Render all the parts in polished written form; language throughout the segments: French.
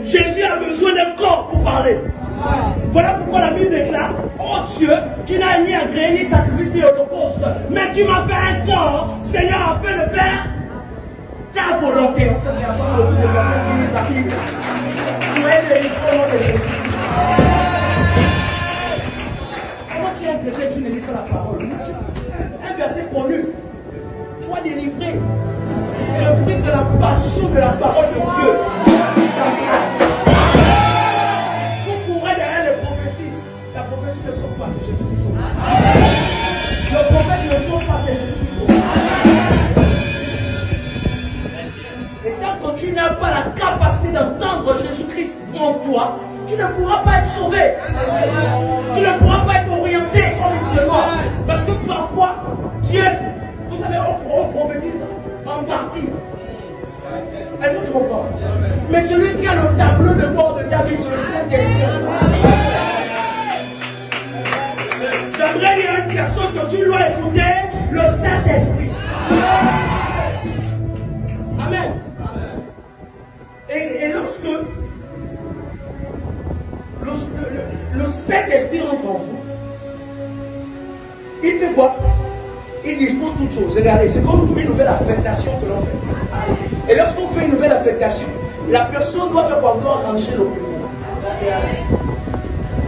Jésus a besoin d'un corps pour parler. Voilà pourquoi la Bible déclare: oh Dieu, tu n'as ni agréé ni sacrifice ni holocauste, mais tu m'as fait un corps, Seigneur, afin de faire ta volonté. On s'en vient pas au bout de la Bible. Comment tu es un chrétien, tu n'écoutes pas la parole? Un verset connu: sois délivré. Je prie que la passion de la parole de Dieu vous courez derrière les prophéties. La prophétie ne sauve pas, c'est Jésus qui sauve. Le prophète ne sauve pas, c'est Jésus qui sauve. Et tant que tu n'as pas la capacité d'entendre Jésus-Christ en toi, tu ne pourras pas être sauvé. Tu ne pourras pas être orienté correctement. Parce que parfois, Dieu, vous savez, on prophétise en partie. Est-ce que tu comprends? Mais celui qui a le tableau de bord de David sur le Saint-Esprit, j'aimerais dire à une personne que tu dois écouter le Saint-Esprit. Amen. Et lorsque le Saint-Esprit entre en vous, il fait quoi? Il dispose toutes choses. Regardez, c'est comme une nouvelle affectation que l'on fait. Et lorsqu'on fait une nouvelle affectation, la personne doit faire quoi? On doit ranger le plus.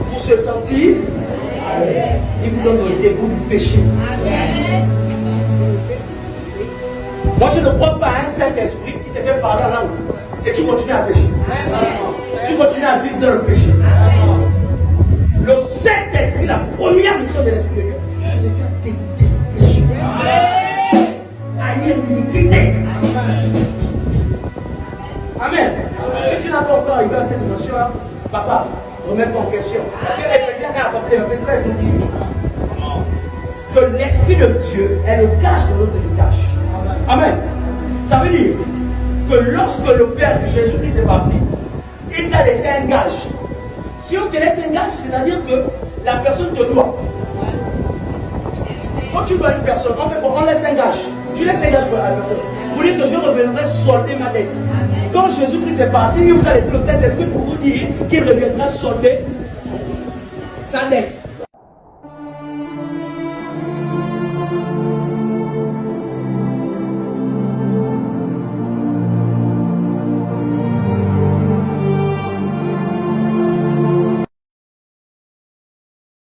Pour se sentir, il vous donne le dégoût du péché. Moi, je ne crois pas à un Saint-Esprit qui te fait parler en langue et tu continues à pécher. Tu continues à vivre dans le péché. Le Saint-Esprit, la première mission de l'Esprit de Dieu, c'est de faire dégoûter le péché. Haïr l'iniquité. Amen. Si tu n'as pas encore arrivé à cette dimension-là, papa, remets-toi en question. Parce que l'Éphésiens 1 à partir du verset 13 nous dit une chose: que l'Esprit de Dieu est le cache de notre héritage. Amen. Ça veut dire que lorsque le Père de Jésus-Christ est parti, il t'a laissé un gage. Si on te laisse un gage, c'est-à-dire que la personne te doit. Quand tu dois une personne, on fait quoi? On laisse un gage. Tu laisses un gage pour la personne. Vous dites que je reviendrai solder ma dette. Quand Jésus-Christ est parti, il vous a laissé le Saint-Esprit pour vous dire qu'il reviendra solder sa dette.